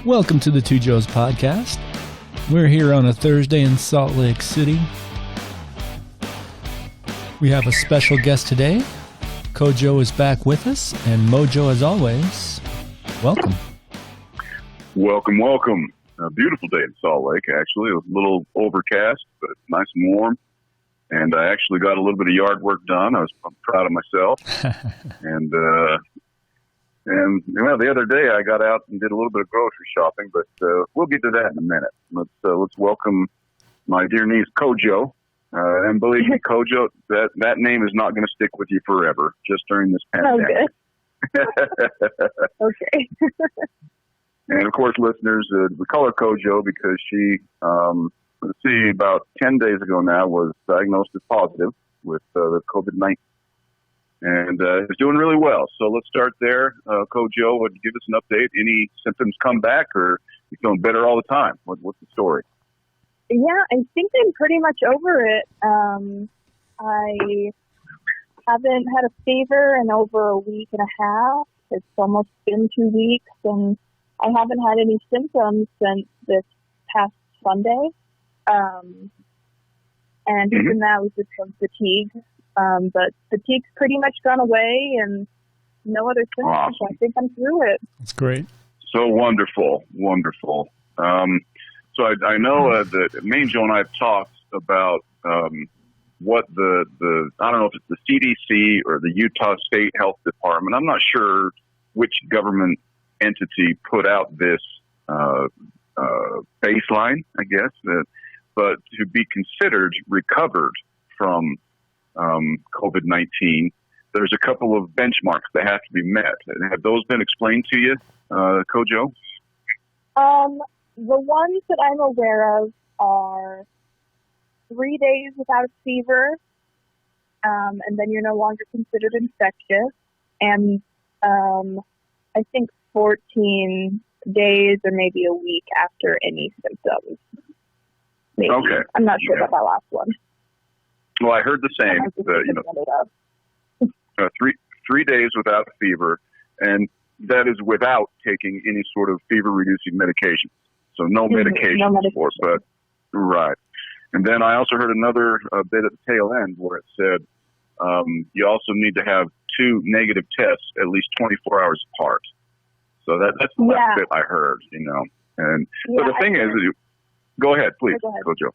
Welcome to the Two Joes podcast. We're here on a Thursday in Salt Lake City. We have a special guest today. CoJoe is back with us, and MoJoe, as always, welcome. Welcome, welcome. A beautiful day in Salt Lake, actually. It was a little overcast, but nice and warm. And I actually got a little bit of yard work done. I'm proud of myself. And the other day I got out and did a little bit of grocery shopping, but we'll get to that in a minute. Let's welcome my dear niece, CoJoe. And believe me, CoJoe, that name is not going to stick with you forever, just during this pandemic. Oh, good. Okay. And, of course, listeners, we call her CoJoe because she, about 10 days ago now, was diagnosed as positive with the COVID-19. And is doing really well. So let's start there. CoJoe, would you give us an update? Any symptoms come back, or you feeling better all the time? What's the story? Yeah, I think I'm pretty much over it. I haven't had a fever in over a week and a half. It's almost been 2 weeks, and I haven't had any symptoms since this past Sunday. And even that was just from fatigue. But fatigue's pretty much gone away, and no other symptoms. Awesome. I think I'm through it. That's great. So wonderful. So I know that MoJoe and I have talked about what the I don't know if it's the CDC or the Utah State Health Department. I'm not sure which government entity put out this baseline, I guess, but to be considered recovered from COVID-19, there's a couple of benchmarks that have to be met. Have those been explained to you, CoJoe? The ones that I'm aware of are 3 days without a fever, and then you're no longer considered infectious, and I think 14 days or maybe a week after any symptoms. Maybe. Okay. I'm not sure about that last one. Well, I heard the same. 3 days without fever, and that is without taking any sort of fever-reducing medication. So no medication for it, but right. And then I also heard another bit at the tail end where it said you also need to have 2 negative tests at least 24 hours apart. So that's the last bit I heard, And but the thing is, go ahead, please, CoJoe.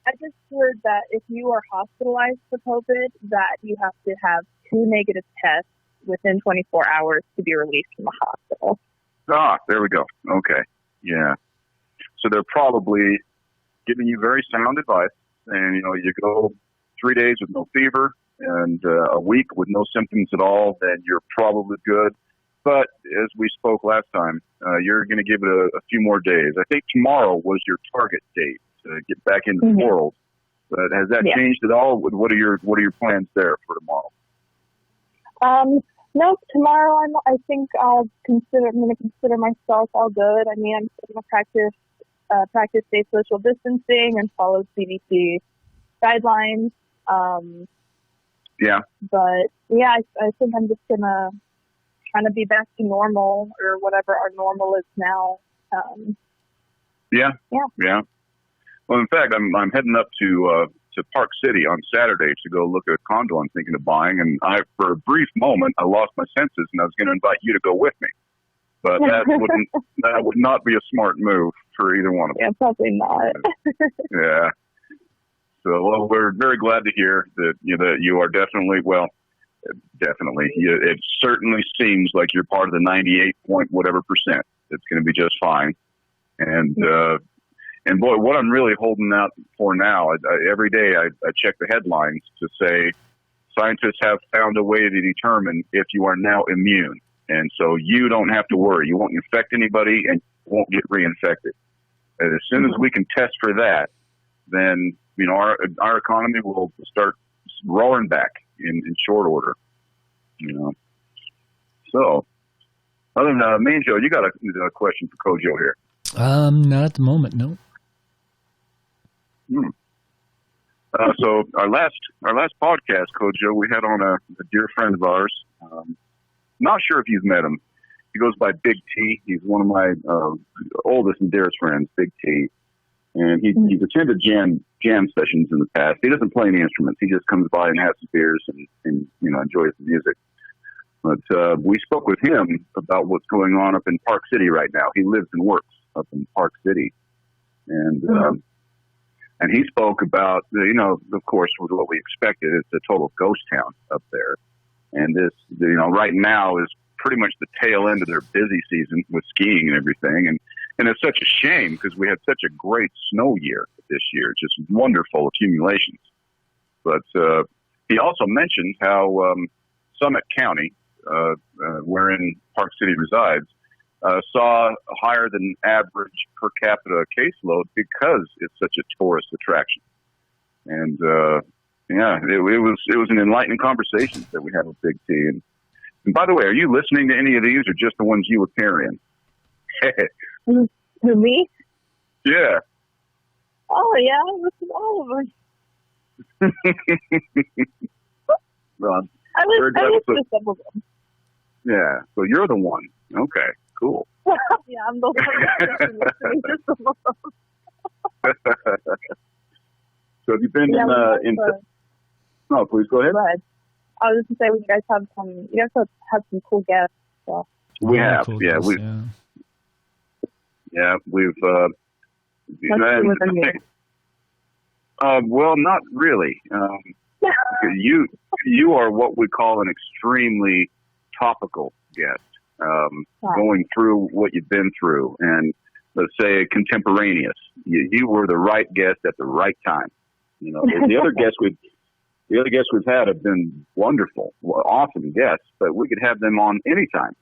I just heard that if you are hospitalized for COVID, that you have to have 2 negative tests within 24 hours to be released from the hospital. There we go. Okay. Yeah. So they're probably giving you very sound advice. And, you go 3 days with no fever and a week with no symptoms at all, then you're probably good. But as we spoke last time, you're going to give it a few more days. I think tomorrow was your target date to get back into the world. But has that changed at all? What are your plans there for tomorrow? No, tomorrow I'm going to consider myself all good. I mean, I'm going to practice safe social distancing and follow CDC guidelines. But I think I'm just gonna kind of be back to normal or whatever our normal is now. Yeah. Well, in fact, I'm heading up to Park City on Saturday to go look at a condo I'm thinking of buying, and for a brief moment, I lost my senses, and I was going to invite you to go with me, but that would not be a smart move for either one of us. Yeah, probably not. Yeah. So, well, we're very glad to hear that you are definitely. It certainly seems like you're part of the 98% it's going to be just fine, And boy, what I'm really holding out for now, every day I check the headlines to say scientists have found a way to determine if you are now immune. And so you don't have to worry. You won't infect anybody and you won't get reinfected. And as soon as we can test for that, then, our economy will start roaring back in short order, So, other than MoJoe, you got a question for CoJoe here. Not at the moment, no. So our last podcast, CoJoe, we had on a dear friend of ours. Not sure if you've met him. He goes by Big T. He's one of my oldest and dearest friends, Big T. And he's attended jam sessions in the past. He doesn't play any instruments. He just comes by and has some beers and enjoys the music. But we spoke with him about what's going on up in Park City right now. He lives and works up in Park City. And he spoke about, of course, with what we expected. It's a total ghost town up there. And this, right now is pretty much the tail end of their busy season with skiing and everything. And it's such a shame because we had such a great snow year this year, just wonderful accumulations. But he also mentioned how Summit County, wherein Park City resides, saw a higher than average per capita caseload because it's such a tourist attraction. And it was an enlightening conversation that we had with Big T. And by the way, are you listening to any of these or just the ones you were carrying? Who, me? Yeah. Oh, yeah, I listen to all of them. Well, I listen to some of them. Yeah, so you're the one. Okay, cool. Yeah, I'm the one listening to some of them. So have you been in... Oh, please go ahead. I was just going to say, you guys have some cool guests. So. We have, cool yeah. guests, We've... well, not really. You are what we call an extremely topical guest, going through what you've been through, and let's say contemporaneous. You were the right guest at the right time. The other guests we've had have been wonderful, awesome guests, but we could have them on anytime.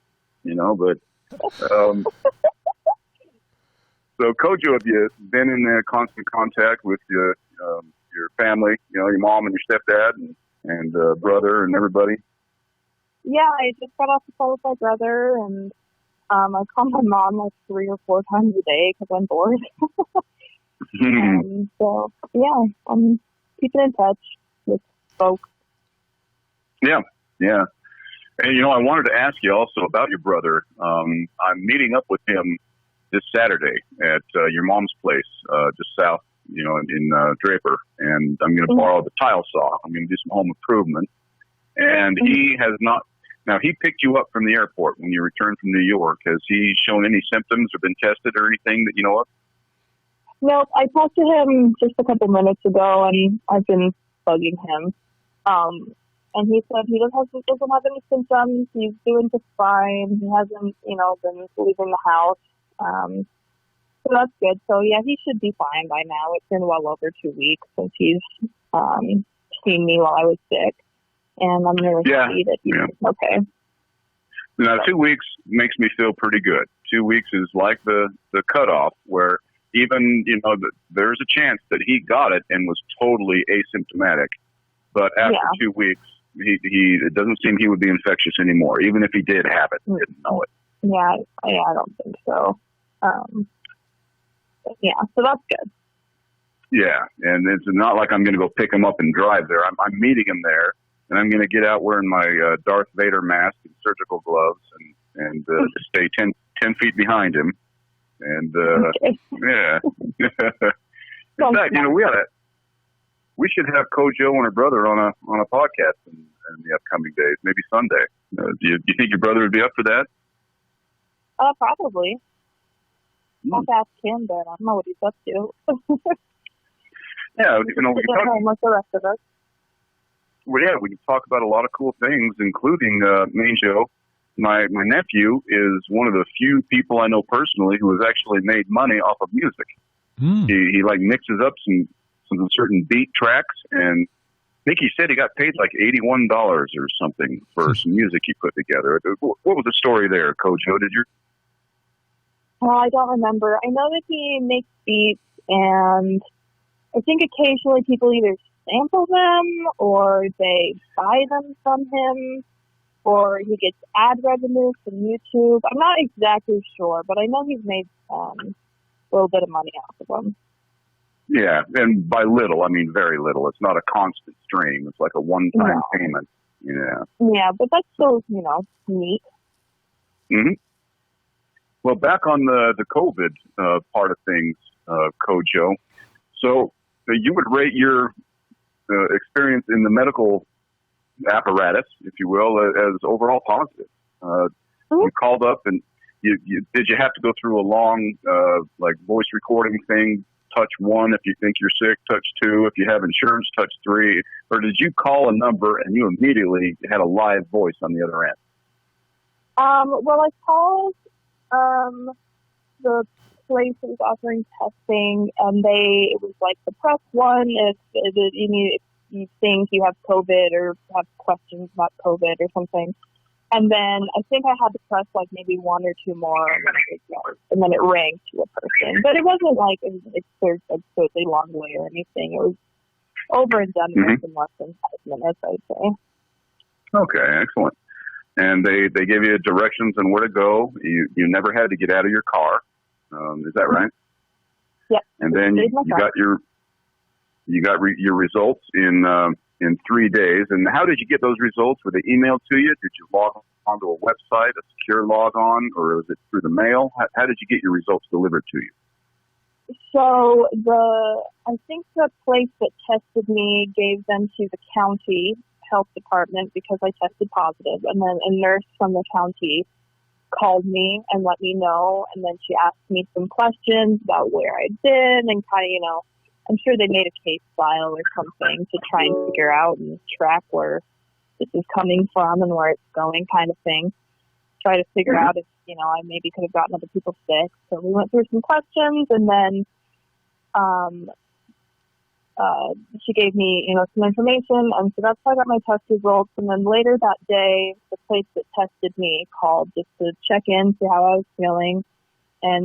But so CoJoe, have you been in constant contact with your family? Your mom and your stepdad and brother and everybody. Yeah, I just got off the phone with my brother, and I call my mom like 3 or 4 times a day because I'm bored. So yeah, I'm keeping in touch with folks. Yeah. And I wanted to ask you also about your brother. I'm meeting up with him this Saturday at your mom's place, just south, in Draper, and I'm going to borrow the tile saw. I'm going to do some home improvement, and he has not. Now, he picked you up from the airport when you returned from New York. Has he shown any symptoms or been tested or anything that you know of? No, I talked to him just a couple minutes ago, and I've been bugging him. And he said he doesn't have any symptoms. He's doing just fine. He hasn't, been leaving the house. So that's good. So, yeah, he should be fine by now. It's been well over 2 weeks since he's seen me while I was sick. And I'm really happy that he's okay. Now, 2 weeks makes me feel pretty good. 2 weeks is like the cutoff where even, there's a chance that he got it and was totally asymptomatic. But after 2 weeks, it doesn't seem he would be infectious anymore, even if he did have it and didn't know it. Yeah, I don't think so. So that's good. Yeah, and it's not like I'm going to go pick him up and drive there. I'm meeting him there, and I'm going to get out wearing my Darth Vader mask and surgical gloves and stay 10 feet behind him. And, yeah. In fact, we should have CoJoe and her brother on a podcast in the upcoming days, maybe Sunday. Do you think your brother would be up for that? Probably. I'll ask him, but I don't know what he's up to. Yeah, we can talk like the rest of us. Well, yeah, we can talk about a lot of cool things, including MoJoe. My nephew is one of the few people I know personally who has actually made money off of music. He mixes up some certain beat tracks, and I think he said he got paid like $81 or something for some music he put together. What was the story there, CoJoe? Did you? I don't remember. I know that he makes beats, and I think occasionally people either sample them or they buy them from him, or he gets ad revenue from YouTube. I'm not exactly sure, but I know he's made a little bit of money off of them. Yeah, and by little, I mean very little. It's not a constant stream. It's like a one-time payment. Yeah. Yeah, but that's still, neat. Mm-hmm. Well, back on the COVID part of things, CoJoe. So you would rate your experience in the medical apparatus, if you will, as overall positive. You called up and did you have to go through a long like voice recording thing? Touch 1 if you think you're sick, touch 2 if you have insurance, touch 3, or did you call a number and you immediately had a live voice on the other end? Well, I called the place that was offering testing, and it was like the press 1 if you think you have COVID or have questions about COVID or something. And then I think I had to press like maybe 1 or 2 more, and then it rang to a person. But it wasn't like it's absurdly long way or anything. It was over and done with in less than 5 minutes, I'd say. Okay, excellent. And they gave you directions on where to go. You never had to get out of your car. Is that right? Yep. And then you got your results in 3 days. And how did you get those results? Were they emailed to you? Did you log onto a website, a secure log on, or was it through the mail? How did you get your results delivered to you? So I think the place that tested me gave them to the county health department because I tested positive, and then a nurse from the county called me and let me know, and then she asked me some questions about where I'd been and kind of, I'm sure they made a case file or something to try and figure out and track where this is coming from and where it's going, kind of thing. Try to figure out if, I maybe could have gotten other people sick. So we went through some questions, and then she gave me, some information, and so that's how I got my test results. And then later that day, the place that tested me called just to check in, see how I was feeling, and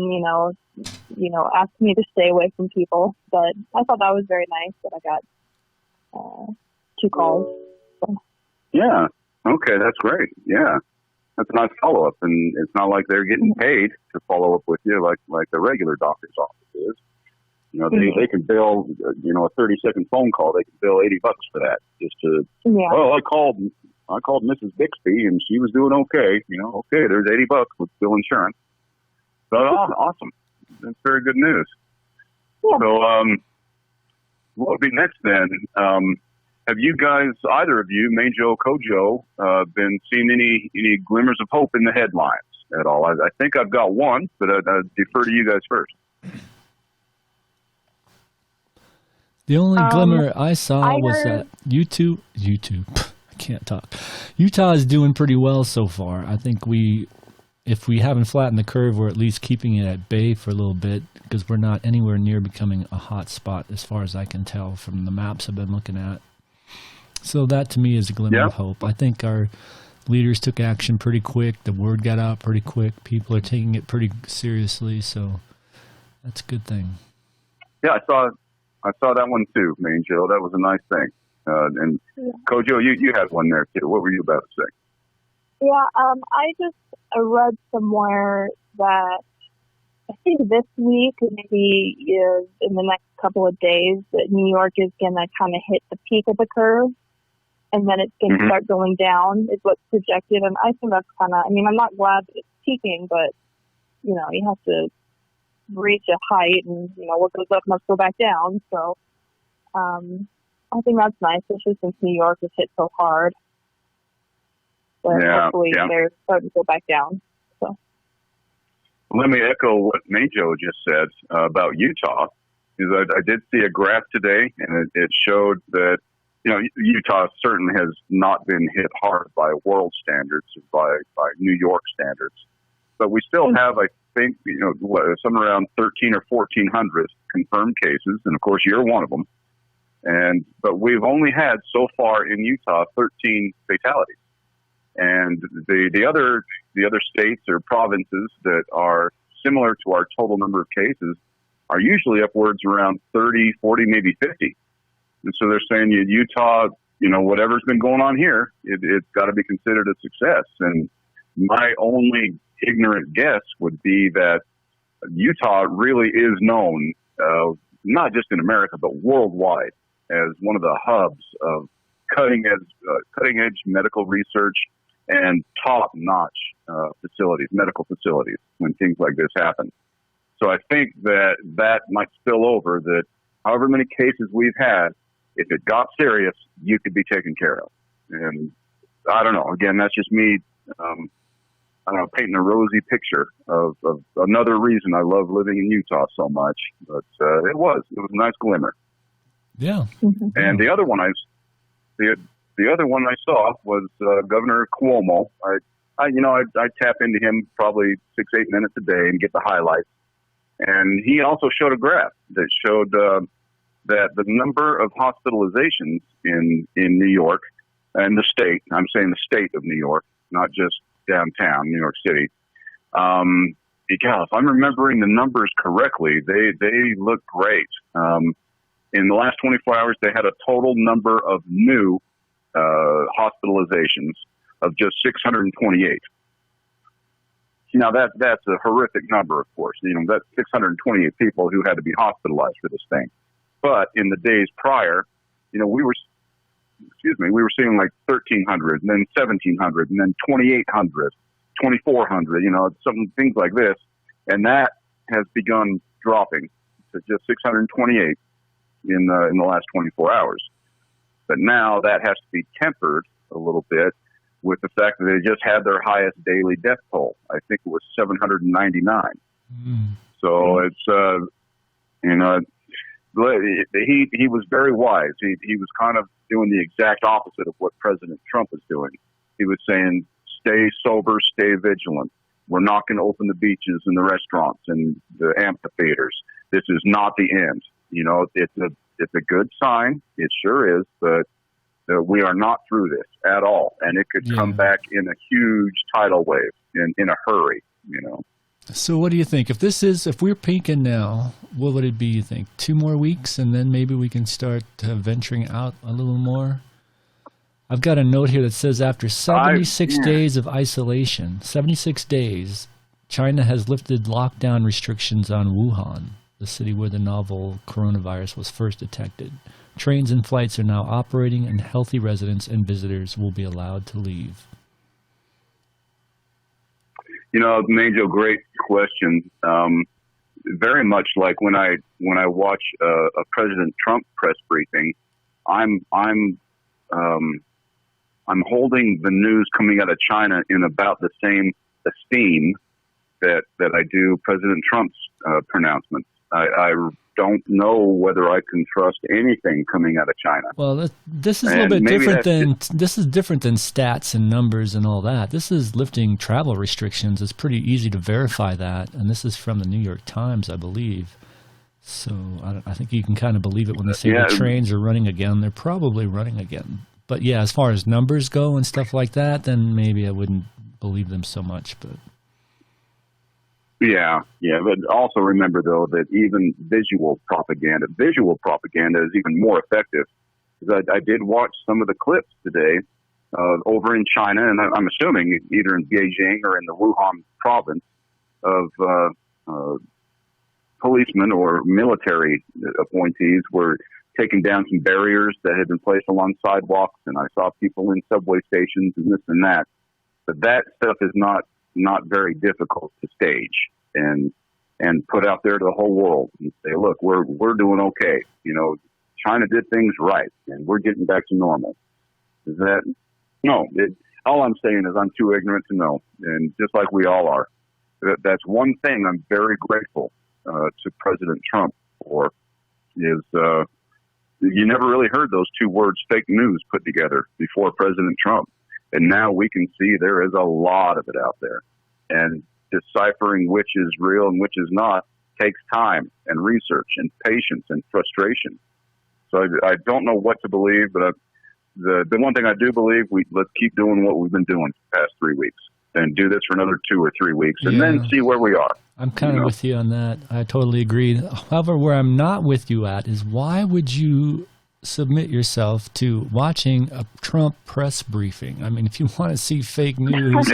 asked me to stay away from people. But I thought that was very nice that I got 2 calls. So. Yeah. Okay, that's great. Yeah, that's a nice follow up, and it's not like they're getting paid to follow up with you like the regular doctor's office is. They can bill, a 30-second phone call. They can bill $80 for that just to. Yeah. Oh, I called Mrs. Bixby and she was doing okay. Okay, there's $80 with bill insurance. So awesome. That's very good news. Yeah. So, what would be next then? Have you guys, either of you, MoJoe, CoJoe, been seeing any glimmers of hope in the headlines at all? I think I've got one, but I'd defer to you guys first. The only glimmer I saw was that YouTube, I can't talk. Utah is doing pretty well so far. I think if we haven't flattened the curve, we're at least keeping it at bay for a little bit because we're not anywhere near becoming a hot spot as far as I can tell from the maps I've been looking at. So that to me is a glimmer of hope. I think our leaders took action pretty quick. The word got out pretty quick. People are taking it pretty seriously. So that's a good thing. Yeah, I saw that one too, MoJoe. That was a nice thing. And CoJoe, you had one there too. What were you about to say? Yeah, I just read somewhere that I think this week, maybe in the next couple of days, that New York is going to kind of hit the peak of the curve, and then it's going to start going down, is what's projected. And I think that's kind of, I'm not glad that it's peaking, but, you have to reach a height, and, what goes up must go back down. So I think that's nice, especially since New York was hit so hard. But hopefully they're starting to go back down. So. Let me echo what MoJoe just said about Utah. I did see a graph today, and it showed that Utah certainly has not been hit hard by world standards, by New York standards, but we still have, I think, somewhere around 1,300 or 1,400 confirmed cases, and of course you're one of them. But we've only had so far in Utah 13 fatalities. And the other states or provinces that are similar to our total number of cases are usually upwards around 30, 40, maybe 50. And so they're saying Utah, whatever's been going on here, it's got to be considered a success. And my only ignorant guess would be that Utah really is known, not just in America, but worldwide, as one of the hubs of cutting edge medical research and top-notch facilities, medical facilities, when things like this happen. So I think that might spill over, that however many cases we've had, if it got serious, you could be taken care of. And I don't know. Again, that's just me, I don't know, painting a rosy picture of another reason I love living in Utah so much. But it was a nice glimmer. Yeah. And the other one I saw was Governor Cuomo. I tap into him probably 6-8 minutes a day and get the highlights. And he also showed a graph that showed that the number of hospitalizations in New York and the state, I'm saying the state of New York, not just downtown New York City. If I'm remembering the numbers correctly, they look great. In the last 24 hours, they had a total number of new hospitalizations of just 628. Now that's a horrific number, of course. That's 628 people who had to be hospitalized for this thing. But in the days prior, we were seeing like 1,300, and then 1,700, and then 2,800, 2,400. Some things like this, and that has begun dropping to just 628 in the last 24 hours. But now that has to be tempered a little bit with the fact that they just had their highest daily death toll. I think it was 799. So it's, he was very wise. He was kind of doing the exact opposite of what President Trump is doing. He was saying, stay sober, stay vigilant. We're not going to open the beaches and the restaurants and the amphitheaters. This is not the end. It's a good sign. It sure is, but we are not through this at all. And it could come back in a huge tidal wave in a hurry, So what do you think? If we're peaking now, what would it be, you think? 2 more weeks, and then maybe we can start venturing out a little more? I've got a note here that says after 76 days of isolation, 76 days, China has lifted lockdown restrictions on Wuhan, the city where the novel coronavirus was first detected. Trains and flights are now operating, and healthy residents and visitors will be allowed to leave. MoJoe, great question. Very much like when I watch a President Trump press briefing, I'm holding the news coming out of China in about the same esteem that I do President Trump's pronouncements. I don't know whether I can trust anything coming out of China. Well, this is a little bit different than stats and numbers and all that. This is lifting travel restrictions. It's pretty easy to verify that, and this is from the New York Times, I believe. So I think you can kind of believe it when they say the trains are running again. They're probably running again. But yeah, as far as numbers go and stuff like that, then maybe I wouldn't believe them so much. But yeah. But also remember, though, that even visual propaganda is even more effective. Because I did watch some of the clips today over in China, and I'm assuming either in Beijing or in the Wuhan province, of policemen or military appointees were taking down some barriers that had been placed along sidewalks, and I saw people in subway stations and this and that. But that stuff is not very difficult to stage and put out there to the whole world and say, look, we're doing okay. China did things right, and we're getting back to normal. Is that no? All I'm saying is I'm too ignorant to know, and just like we all are. That's one thing I'm very grateful to President Trump for is. You never really heard those two words, fake news, put together before President Trump. And now we can see there is a lot of it out there. And deciphering which is real and which is not takes time and research and patience and frustration. So I don't know what to believe, but the one thing I do believe, let's keep doing what we've been doing for the past 3 weeks and do this for another 2 or 3 weeks and then see where we are. I'm kind of with you on that. I totally agree. However, where I'm not with you at is why would you submit yourself to watching a Trump press briefing? I mean, if you want to see fake news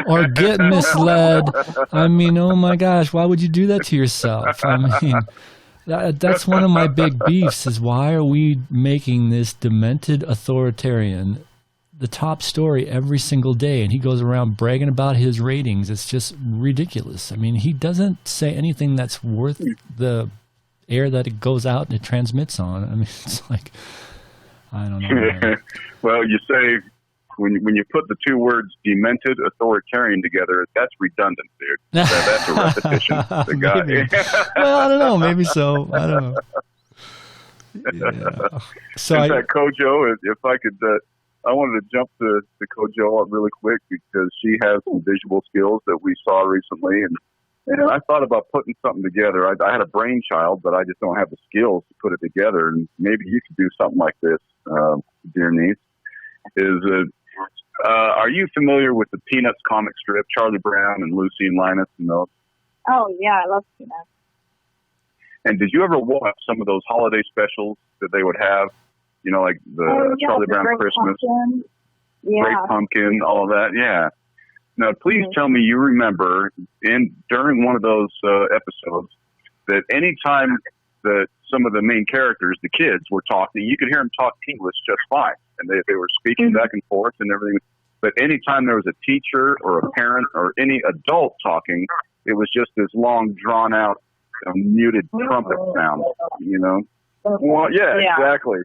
or get misled, I mean, oh my gosh, why would you do that to yourself? I mean, that's one of my big beefs is why are we making this demented authoritarian the top story every single day, and he goes around bragging about his ratings. It's just ridiculous. I mean, he doesn't say anything that's worth the air that it goes out and it transmits on. I mean, it's like, I don't know. Well, you say when you put the two words demented authoritarian together, that's redundant, dude. That's a repetition. The guy. Well, I don't know. Maybe so. I don't know. Yeah. So in fact, CoJoe, if I could, I wanted to jump to CoJoe really quick because she has some visual skills that we saw recently, and I thought about putting something together. I had a brainchild, but I just don't have the skills to put it together. And maybe you could do something like this, dear niece. Are you familiar with the Peanuts comic strip, Charlie Brown and Lucy and Linus and those? Oh, yeah, I love Peanuts. And did you ever watch some of those holiday specials that they would have? You know, like the Charlie Brown Christmas, Great Pumpkin, all of that? Yeah. Now, please tell me you remember during one of those episodes that any time that some of the main characters, the kids, were talking, you could hear them talk English just fine. And they were speaking back and forth and everything. But anytime there was a teacher or a parent or any adult talking, it was just this long, drawn-out, muted trumpet sound, you know? Well, yeah, exactly.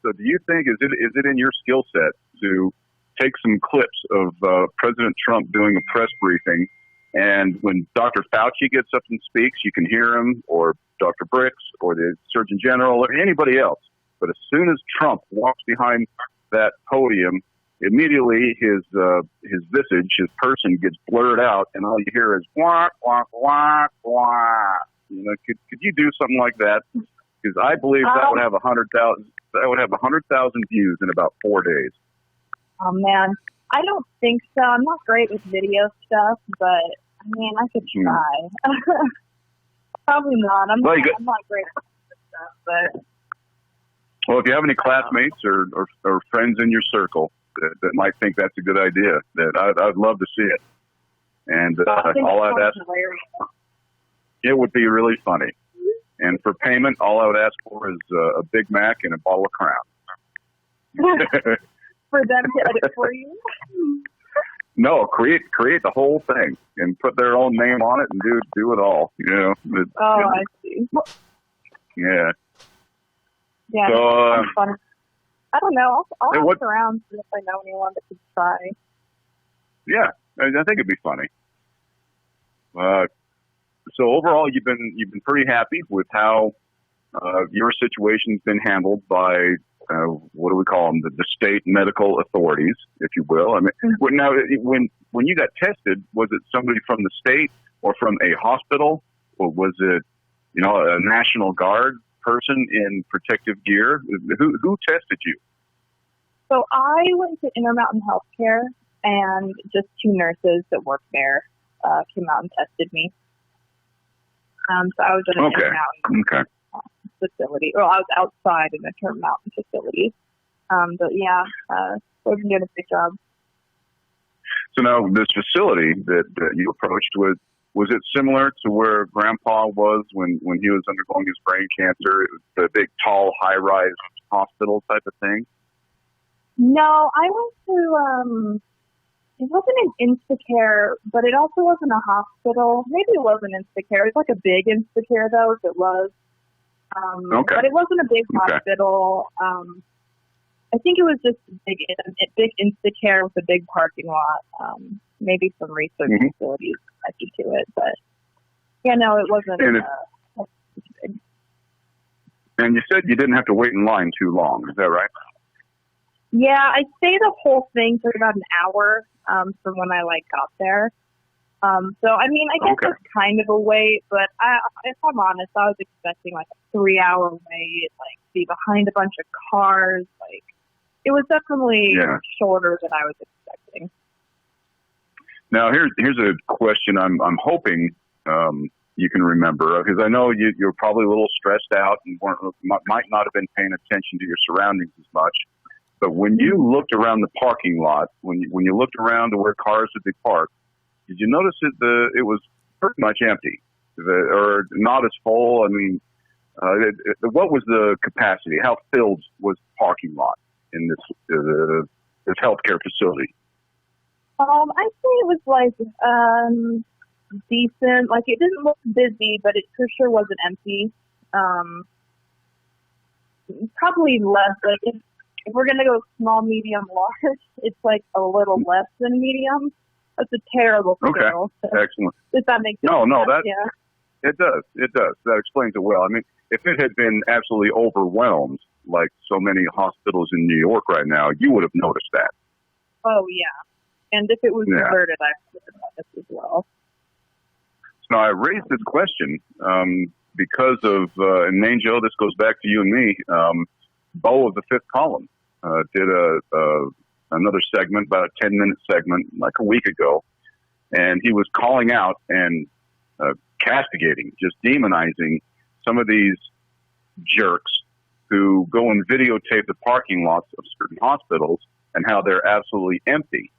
So do you think, is it in your skill set to take some clips of President Trump doing a press briefing, and when Dr. Fauci gets up and speaks, you can hear him, or Dr. Bricks, or the Surgeon General, or anybody else. But as soon as Trump walks behind that podium, immediately his visage, his person gets blurred out, and all you hear is wah wah wah wah. You know, could you do something like that? Because I believe that would have 100,000. That would have 100,000 views in about 4 days. Oh man, I don't think so. I'm not great with video stuff, but I mean, I could try. Probably not. I'm not great with stuff, but. Well, if you have any classmates or friends in your circle that might think that's a good idea, that I'd love to see it. And all I'd ask, it would be really funny. And for payment, all I would ask for is a Big Mac and a bottle of Crown. For them to edit for you? No, create the whole thing and put their own name on it and do it all. You know. I see. Yeah. Yeah, so, that's fun. I don't know. I'll ask around see if I know anyone that could try. Yeah, I think it'd be funny. So overall, you've been pretty happy with how your situation's been handled by what do we call them? The state medical authorities, if you will. I mean, now when you got tested, was it somebody from the state or from a hospital, or was it a National Guard person in protective gear? Who tested you? So I went to Intermountain Healthcare, and just two nurses that work there came out and tested me. So I was in an Intermountain facility. Well, I was outside in a Intermountain facility. But yeah, they've been doing a big job. So now this facility that you approached was it similar to where Grandpa was when he was undergoing his brain cancer? It was the big, tall, high-rise hospital type of thing? No, I went to, it wasn't an Instacare, but it also wasn't a hospital. Maybe it was an Instacare. It was like a big Instacare, though, if it was. But it wasn't a big hospital. I think it was just a big Instacare with a big parking lot. Maybe some research facilities connected to it, but yeah, no, it wasn't. Big. And you said you didn't have to wait in line too long. Is that right? Yeah, I'd say the whole thing took about an hour from when I got there. So I mean, I guess that's kind of a wait, but if I'm honest, I was expecting a 3-hour wait, be behind a bunch of cars. It was definitely shorter than I was expecting. Now, here's a question I'm hoping you can remember, because I know you're probably a little stressed out and might not have been paying attention to your surroundings as much. But when you looked around the parking lot, when you looked around to where cars would be parked, did you notice that it was pretty much empty, or not as full? I mean, what was the capacity? How filled was the parking lot in this this healthcare facility? I'd say it was like decent. Like it didn't look busy, but it for sure wasn't empty. Probably less. Like if we're gonna go small, medium, large, it's like a little less than medium. That's a terrible scale. Okay, excellent. Does that make sense? No, that yeah. It does. It does. That explains it well. I mean, if it had been absolutely overwhelmed, like so many hospitals in New York right now, you would have noticed that. Oh yeah, and if it was deserted, I would have noticed as well. So I raised this question because of, and MoJoe, this goes back to you and me. Bo of the Fifth Column did another segment, about a 10-minute segment, like a week ago, and he was calling out and castigating, just demonizing some of these jerks who go and videotape the parking lots of certain hospitals and how they're absolutely empty.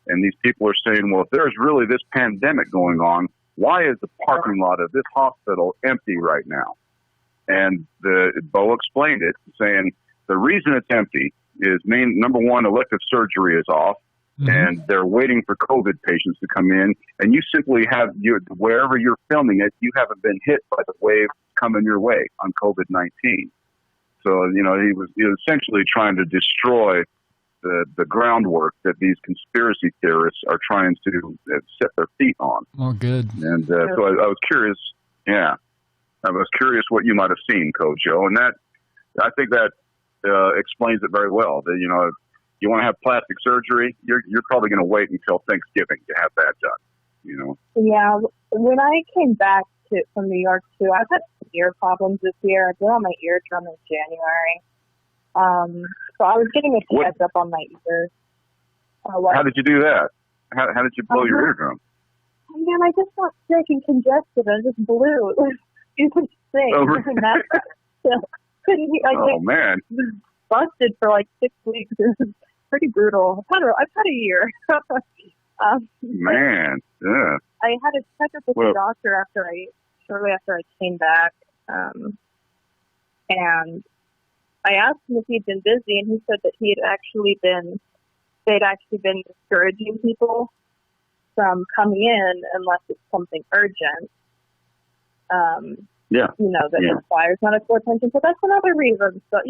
And these people are saying, well, if there's really this pandemic going on, why is the parking lot of this hospital empty right now? And Bo explained it, saying the reason it's empty is number one, elective surgery is off, and they're waiting for COVID patients to come in, and you simply wherever you're filming it, you haven't been hit by the wave coming your way on COVID-19. So, he was essentially trying to destroy the groundwork that these conspiracy theorists are trying to set their feet on. Oh, good. And so I was curious, I was curious what you might have seen, CoJoe, and I think that explains it very well. That if you want to have plastic surgery, you're probably going to wait until Thanksgiving to have that done. Yeah, when I came back from New York too, I've had some ear problems this year. I blew out my eardrum in January. So I was getting a checkup on my ears. How did you do that? How did you blow your eardrum? Man, I just got sick and congested. I just blew. It was sick. Oh, really? Couldn't hear. Man. Busted for like 6 weeks. It was pretty brutal. I've had a year. Man, yeah. I had a checkup with the doctor shortly after I came back, and I asked him if he'd been busy, and he said that they'd actually been discouraging people from coming in unless it's something urgent. That requires medical attention. So that's another reason. So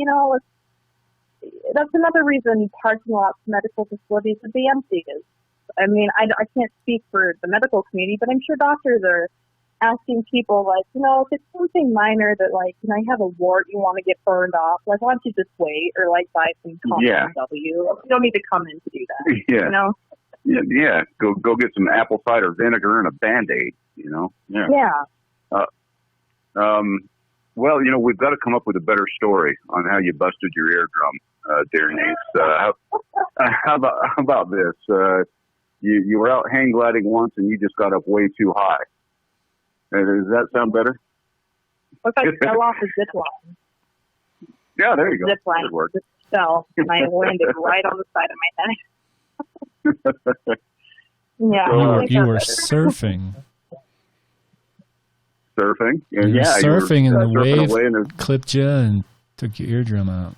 that's another reason parking lots, medical facilities would be empty. I can't speak for the medical community, but I'm sure doctors are asking people, like, if it's something minor that, like, I have a wart you want to get burned off, like, why don't you just wait or, like, buy some W? You don't need to come in to do that, Yeah, go get some apple cider vinegar and a Band-Aid, Well, we've got to come up with a better story on how you busted your eardrum, Darren. How about this? You were out hang gliding once and you just got up way too high. Does that sound better? Looks like I fell off a zip line. Yeah, there you go. Zip line just fell, and I landed right on the side of my head. Yeah, you were surfing. Surfing? You were surfing, and the wave clipped you and took your eardrum out.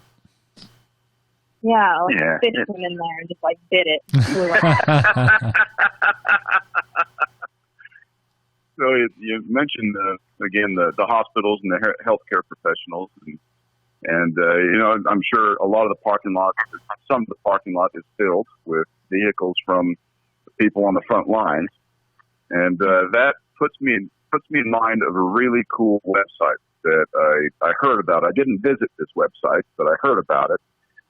Yeah, a fish went in there and just, bit it. So you mentioned, again, the hospitals and the healthcare professionals. And I'm sure a lot of the parking lots, some of the parking lot is filled with vehicles from the people on the front lines. And that puts me in mind of a really cool website that I heard about. I didn't visit this website, but I heard about it.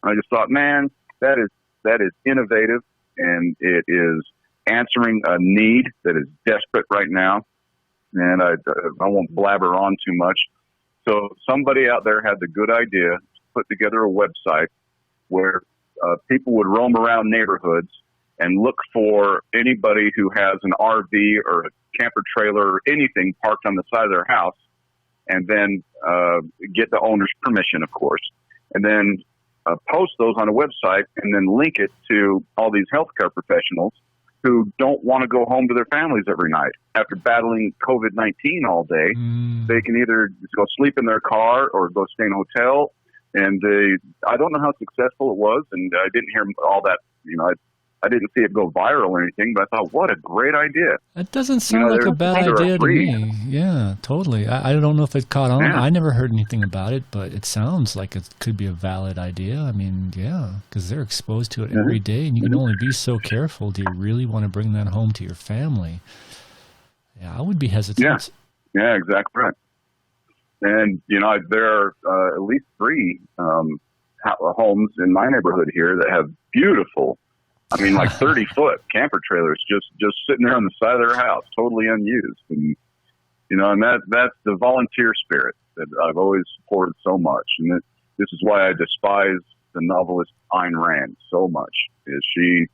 And I just thought, man, that is innovative, and it is answering a need that is desperate right now. And I won't blabber on too much. So somebody out there had the good idea to put together a website where people would roam around neighborhoods and look for anybody who has an RV or a camper trailer or anything parked on the side of their house, and then get the owner's permission, of course, and then post those on a website and then link it to all these healthcare professionals who don't want to go home to their families every night after battling COVID-19 all day. They can either just go sleep in their car or go stay in a hotel. And I don't know how successful it was, and I didn't hear all that. I didn't see it go viral or anything, but I thought, what a great idea. It doesn't sound like a bad idea to me. Yeah, totally. I don't know if it caught on. Yeah. I never heard anything about it, but it sounds like it could be a valid idea. I mean, yeah, because they're exposed to it every day, and you can only be so careful. Do you really want to bring that home to your family? Yeah, I would be hesitant. Yeah, exactly right. And, there are at least 3 homes in my neighborhood here that have beautiful, 30-foot camper trailers just sitting there on the side of their house, totally unused. And, and that's the volunteer spirit that I've always supported so much. And this is why I despise the novelist Ayn Rand so much. Is she,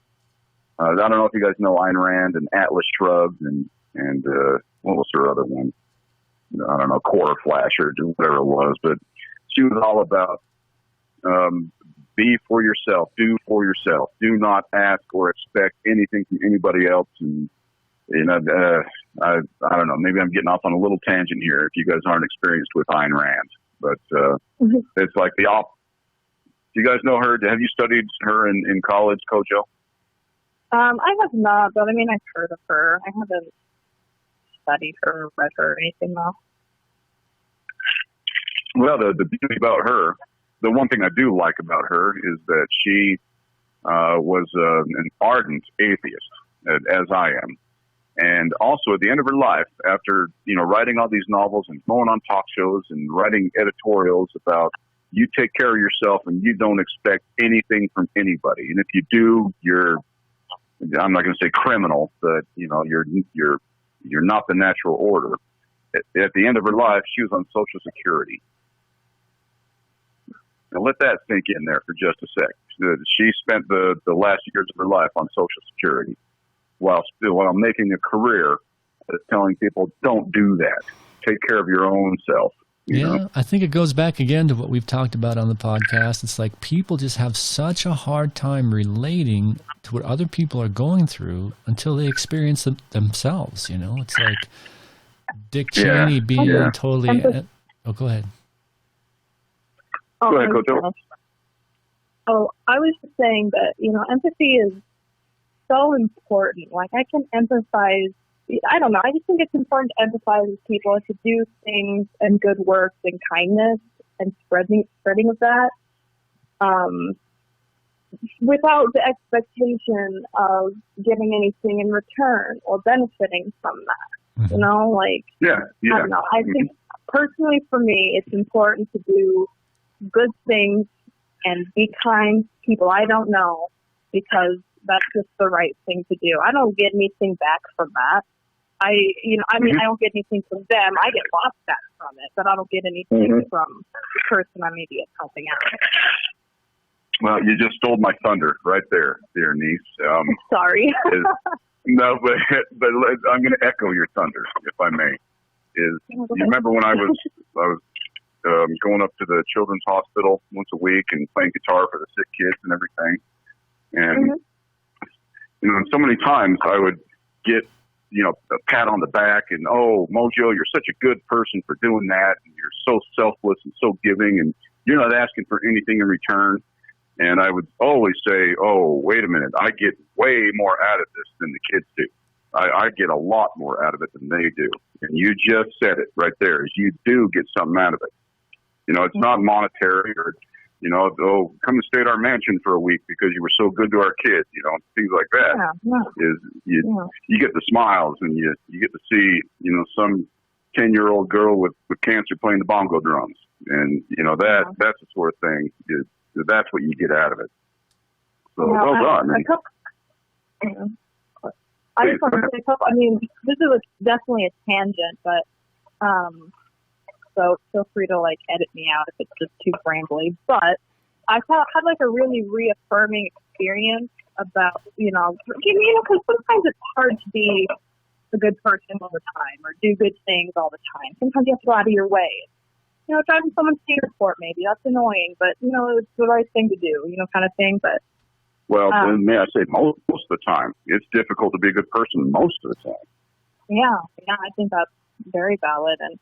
I don't know if you guys know Ayn Rand and Atlas Shrugged and what was her other one? I don't know, Core Flash or whatever it was, but she was all about be for yourself, do for yourself, do not ask or expect anything from anybody else. And I don't know, maybe I'm getting off on a little tangent here if you guys aren't experienced with Ayn Rand, but it's like the opposite. Do you guys know her? Have you studied her in college, CoJoe? I have not, but I've heard of her. I haven't studied her, read her, or anything though. Well, the beauty about her, the one thing I do like about her is that she was an ardent atheist, as I am. And also at the end of her life, after, writing all these novels and going on talk shows and writing editorials about you take care of yourself and you don't expect anything from anybody. And if you do, I'm not going to say criminal, but, you're not the natural order. At the end of her life, she was on Social Security. Now let that sink in there for just a sec. She spent the last years of her life on Social Security while making a career at telling people, don't do that. Take care of your own self. You know? I think it goes back again to what we've talked about on the podcast. It's like people just have such a hard time relating to what other people are going through until they experience it themselves. It's like Dick Cheney being totally... go ahead. Go ahead, CoJoe. I was just saying that, empathy is so important. Like, I can empathize. I don't know. I just think it's important to empathize with people and to do things and good works and kindness and spreading of that, without the expectation of getting anything in return or benefiting from that. Mm-hmm. I don't know. I think personally for me, it's important to do good things and be kind to people I don't know because that's just the right thing to do. I don't get anything back from that. I don't get anything from them. I get lost back from it, but I don't get anything from the person I may be helping out. Well, you just stole my thunder right there, dear niece. Sorry. No, but I'm going to echo your thunder, if I may. You remember when I was going up to the children's hospital once a week and playing guitar for the sick kids and everything, and so many times I would get a pat on the back and, oh, MoJoe, you're such a good person for doing that, and you're so selfless and so giving, and you're not asking for anything in return. And I would always say, oh, wait a minute, I get way more out of this than the kids do. I get a lot more out of it than they do. And you just said it right there, is you do get something out of it. It's not monetary or, oh, come and stay at our mansion for a week because you were so good to our kids, things like that. You get the smiles and you get to see, some 10-year-old girl with cancer playing the bongo drums. And, that's the sort of thing. That's what you get out of it. So, well done. I just want to say a couple. This is definitely a tangent, but so feel free to edit me out if it's just too rambly. But I had a really reaffirming experience about because sometimes it's hard to be a good person all the time or do good things all the time. Sometimes you have to go out of your way. Driving someone to the airport maybe that's annoying, but it's the right thing to do. Kind of thing. But well, may I say, most of the time, it's difficult to be a good person most of the time. Yeah, I think that's very valid. And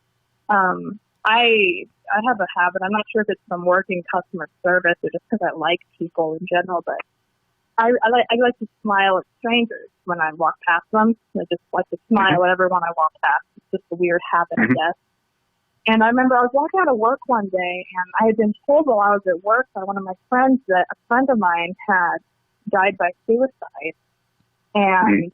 I have a habit. I'm not sure if it's from working customer service or just because I like people in general, but I like to smile at strangers when I walk past them. I just like to smile at everyone I walk past. It's just a weird habit, I guess. And I remember I was walking out of work one day, and I had been told while I was at work by one of my friends that a friend of mine had died by suicide. And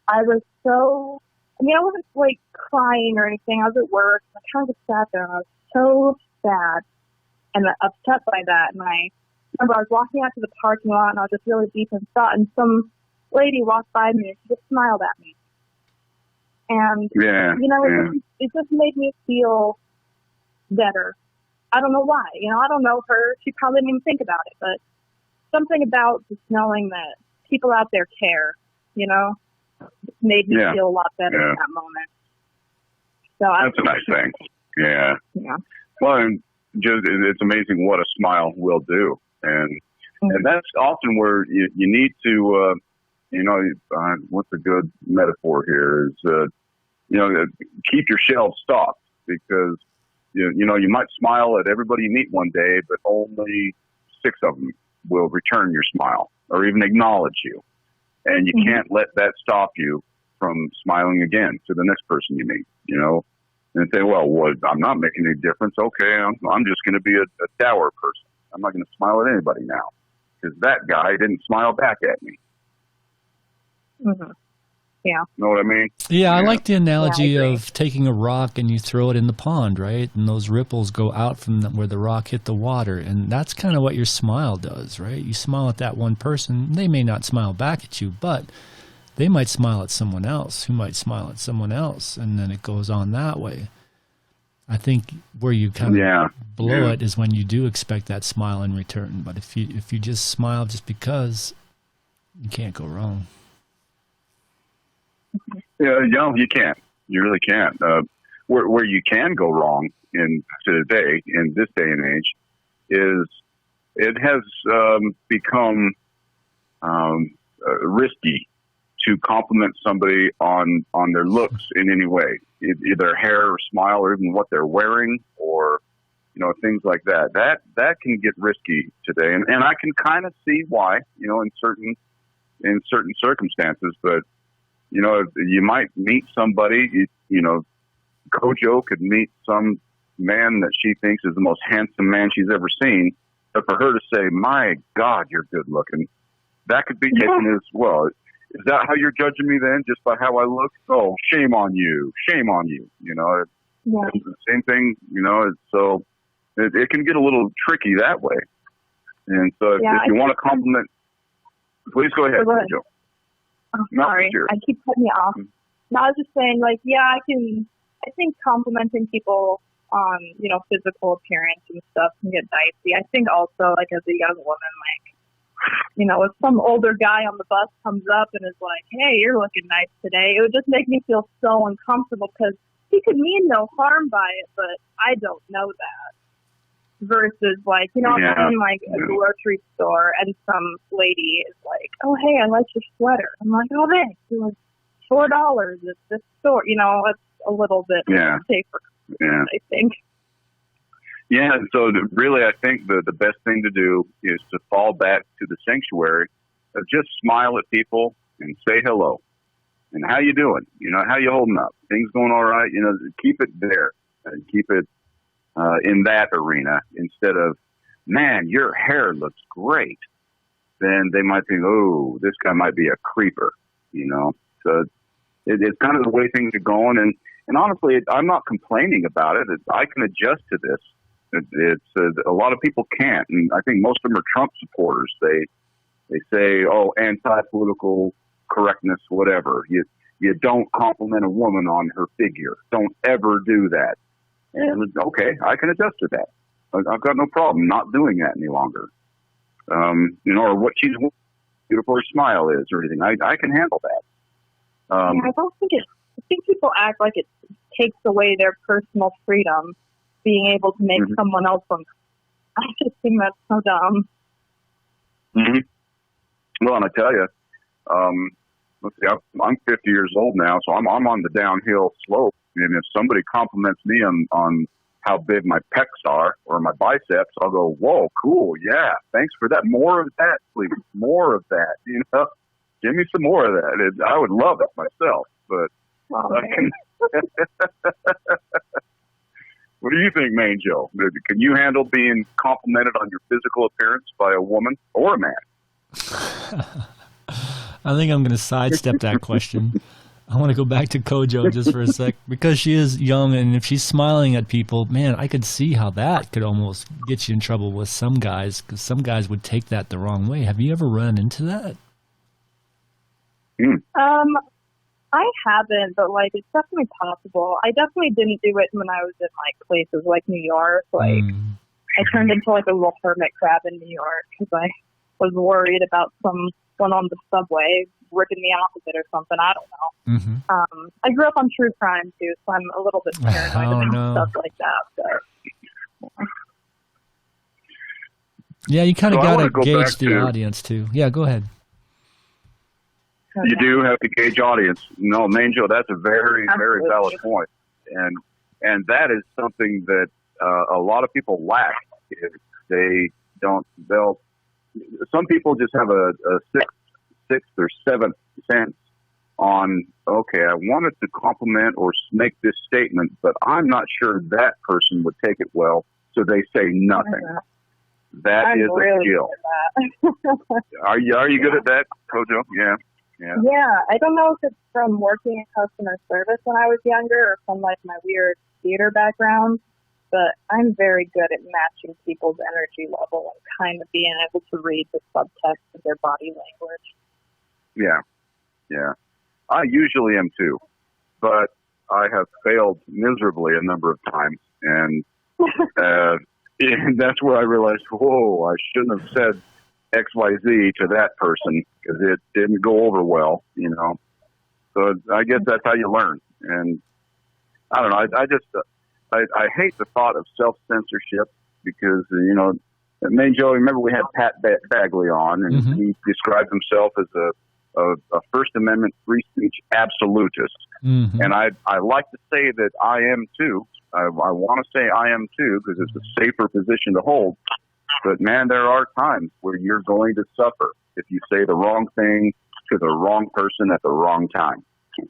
I was so, I mean, I wasn't like crying or anything. I was at work. I kind of sat there, and I was so sad and upset by that. And I remember I was walking out to the parking lot, and I was just really deep in thought, and some lady walked by me, and she just smiled at me. And, it just made me feel better. I don't know why. I don't know her. She probably didn't even think about it, but something about just knowing that people out there care, made me feel a lot better in that moment. So that's a nice thing. Yeah. Yeah. Well, and just, it's amazing what a smile will do. And that's often where you need to, what's a good metaphor here is, keep your shelves stocked, because you might smile at everybody you meet one day, but only 6 of them will return your smile or even acknowledge you. And you can't let that stop you from smiling again to the next person you meet, and say, well, I'm not making any difference. Okay, I'm just going to be a dour person. I'm not going to smile at anybody now because that guy didn't smile back at me. Mm-hmm. Yeah. Know what I mean? Yeah, I like the analogy of taking a rock and you throw it in the pond, right? And those ripples go out from where the rock hit the water. And that's kind of what your smile does, right? You smile at that one person. They may not smile back at you, but they might smile at someone else who might smile at someone else. And then it goes on that way. I think where you kind of blow it is when you do expect that smile in return. But if you just smile just because, you can't go wrong. Yeah, you can't. You really can't. Where you can go wrong in this day and age, is it has become risky to compliment somebody on their looks in any way, either hair or smile or even what they're wearing or things like that. That can get risky today, and I can kind of see why, in certain circumstances, but. You might meet somebody, CoJoe could meet some man that she thinks is the most handsome man she's ever seen. But for her to say, my God, you're good looking, that could be taken as, well, is that how you're judging me then, just by how I look? Oh, shame on you. Shame on you. It's the same thing, so it can get a little tricky that way. And so if you want to compliment, please go ahead, CoJoe. Oh, sorry, I keep cutting you off. No, I was just saying, I think complimenting people on, physical appearance and stuff can get dicey. I think also, as a young woman, if some older guy on the bus comes up and is like, hey, you're looking nice today, it would just make me feel so uncomfortable because he could mean no harm by it, but I don't know that. Versus I'm in a grocery store and some lady is like, oh, hey, I like your sweater. I'm like, oh, thanks. It was $4 at this store. It's a little bit safer, I think. Yeah, so really I think the best thing to do is to fall back to the sanctuary of just smile at people and say hello. And how you doing? How you holding up? Things going all right? Keep it there. Keep it in that arena instead of, man, your hair looks great. Then they might think, oh, this guy might be a creeper, So it's kind of the way things are going. And honestly, I'm not complaining about it. I can adjust to this. It's a lot of people can't. And I think most of them are Trump supporters. They say, oh, anti-political correctness, whatever. You don't compliment a woman on her figure. Don't ever do that. And okay, I can adjust to that. I've got no problem not doing that any longer. Or what she's beautiful her smile is or anything. I can handle that. I don't think I think people act like it takes away their personal freedom, being able to make someone else uncomfortable. I just think that's so dumb. Well, and I tell you, let's see, I'm 50 years old now, so I'm on the downhill slope. And if somebody compliments me on how big my pecs are or my biceps, I'll go, whoa, cool, yeah, thanks for that. More of that, please. More of that, you know. Give me some more of that. I would love it myself, but I can. What do you think, MoJoe? Can you handle being complimented on your physical appearance by a woman or a man? I think I'm going to sidestep that question. I want to go back to CoJoe just for a sec, because she is young, and if she's smiling at people, man, I could see how that could almost get you in trouble with some guys, because some guys would take that the wrong way. Have you ever run into that? I haven't, but like it's definitely possible. I definitely didn't do it when I was in like places like New York. Like I turned into like a little hermit crab in New York because I was worried about someone on the subway ripping me off of it or something. I don't know. I grew up on true crime too, so I'm a little bit paranoid about stuff like that. But. Yeah, you kind of got to gauge the audience too. Yeah, go ahead. You do have to gauge audience. No, MoJoe, that's a very, very valid point. And that is something that a lot of people lack. If they don't, some people just have a sixth or seventh sense on, okay, I wanted to compliment or make this statement, but I'm not sure that person would take it well, so they say nothing. That is a skill. Are you good at that, CoJoe? Yeah. Yeah, I don't know if it's from working in customer service when I was younger or from like my weird theater background, but I'm very good at matching people's energy level and kind of being able to read the subtext of their body language. Yeah. I usually am too, but I have failed miserably a number of times, and that's where I realized, whoa, I shouldn't have said XYZ to that person because it didn't go over well, you know. So I guess that's how you learn. And I don't know. I hate the thought of self-censorship because, you know, MoJoe, remember we had Pat Bagley on, and he described himself as a First Amendment free speech absolutist. And I like to say that I am too. I want to say I am too because it's a safer position to hold. But, man, there are times where you're going to suffer if you say the wrong thing to the wrong person at the wrong time.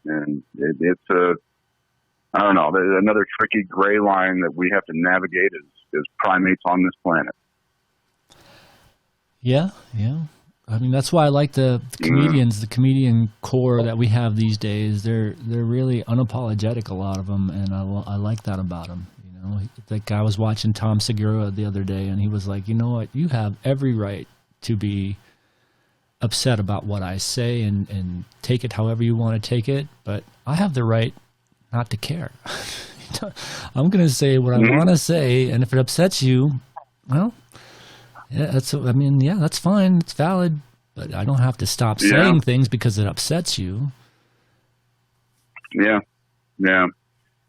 And it's I don't know, there's another tricky gray line that we have to navigate as primates on this planet. Yeah. I mean, that's why I like the comedians, the comedian core that we have these days. They're really unapologetic, a lot of them, and I like that about them. You know, like I was watching Tom Segura the other day, and he was like, you know what, you have every right to be upset about what I say and take it however you want to take it, but I have the right not to care. I'm going to say what I want to say, and if it upsets you, well, yeah, that's fine. It's valid, but I don't have to stop saying things because it upsets you. Yeah.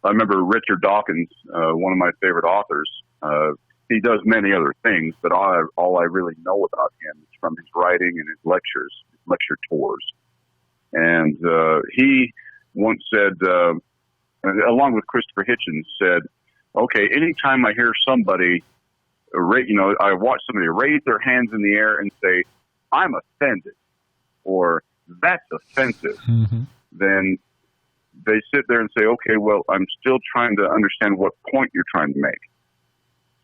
I remember Richard Dawkins, one of my favorite authors. He does many other things, but all I really know about him is from his writing and his lectures, his lecture tours. And he once said, along with Christopher Hitchens, said, okay, anytime I hear somebody, I watch somebody raise their hands in the air and say, I'm offended, or that's offensive, then they sit there and say, okay, well, I'm still trying to understand what point you're trying to make.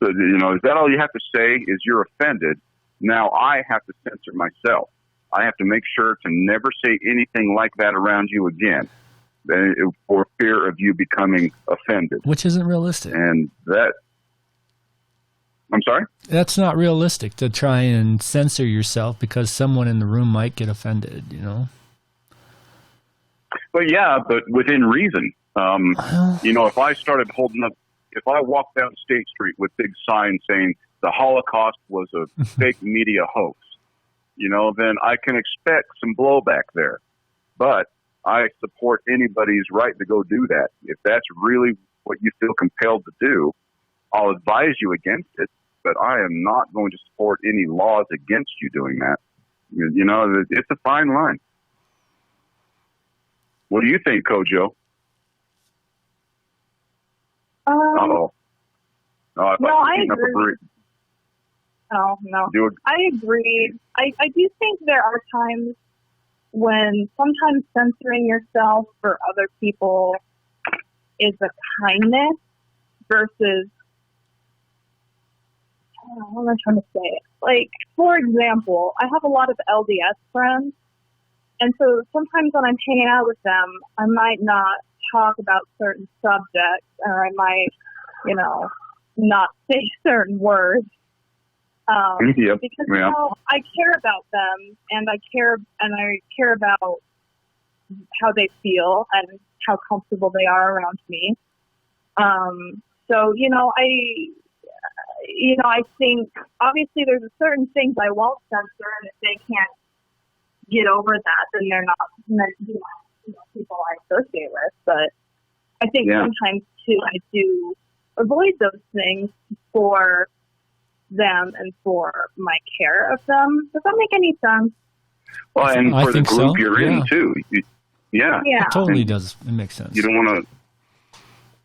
So, is that all you have to say is you're offended? Now I have to censor myself. I have to make sure to never say anything like that around you again for fear of you becoming offended. Which isn't realistic. And I'm sorry? That's not realistic to try and censor yourself because someone in the room might get offended, you know? But within reason. If I started if I walked down State Street with big signs saying the Holocaust was a fake media hoax, then I can expect some blowback there. But I support anybody's right to go do that. If that's really what you feel compelled to do, I'll advise you against it, but I am not going to support any laws against you doing that. It's a fine line. What do you think, CoJoe? I I agree. Oh, no. I agree. I do think there are times when sometimes censoring yourself for other people is a kindness versus, how am I trying to say it? Like, for example, I have a lot of LDS friends, and so sometimes when I'm hanging out with them, I might not talk about certain subjects, or I might, not say certain words. Because I care about them, and I care about how they feel and how comfortable they are around me. So I think obviously there's certain things I won't censor, and if they can't get over that, then they're not meant to be people I associate with. But I think sometimes too I do avoid those things for them and for my care of them. Does that make any sense? Well, and for the group you're in too. Yeah. It totally does. It makes sense. You don't want to.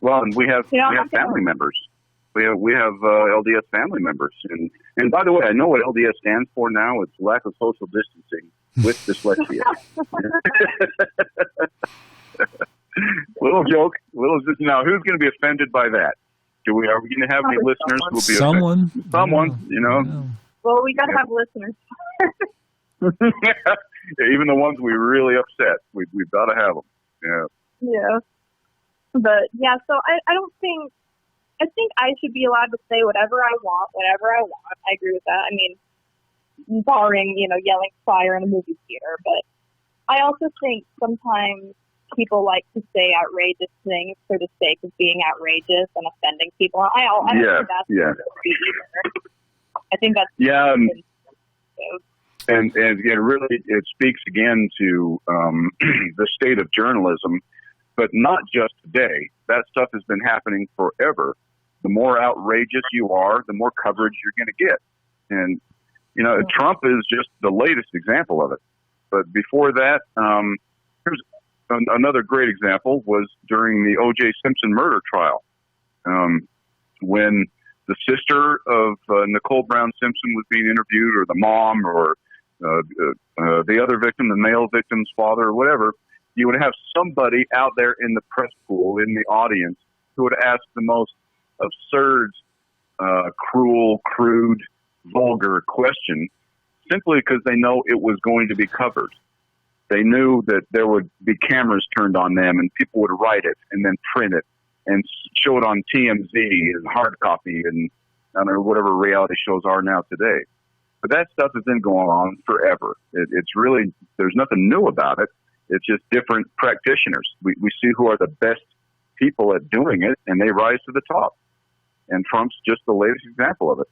Well, and we have family members. We have LDS family members, and by the way, I know what LDS stands for now. It's lack of social distancing with dyslexia. Little joke. Now, who's going to be offended by that? Are we going to have any listeners who will be someone? Offended? Someone, Yeah. Well, we got to have listeners. Even the ones we really upset, we've got to have them. Yeah. Yeah. But so I don't think. I think I should be allowed to say whatever I want, whenever I want. I agree with that. I mean, barring, yelling fire in a movie theater. But I also think sometimes people like to say outrageous things for the sake of being outrageous and offending people. I don't think that's either. I think that's and it speaks again to the state of journalism, but not just today. That stuff has been happening forever. The more outrageous you are, the more coverage you're going to get. And, Trump is just the latest example of it. But before that, here's another great example was during the O.J. Simpson murder trial, when the sister of Nicole Brown Simpson was being interviewed, or the mom, or the other victim, the male victim's father, or whatever. You would have somebody out there in the press pool, in the audience, who would ask the most absurd, cruel, crude, vulgar question, simply because they know it was going to be covered. They knew that there would be cameras turned on them, and people would write it and then print it and show it on TMZ and hard copy and I don't know, whatever reality shows are now today. But that stuff has been going on forever. It's really, there's nothing new about it. It's just different practitioners. We see who are the best people at doing it, and they rise to the top. And Trump's just the latest example of it.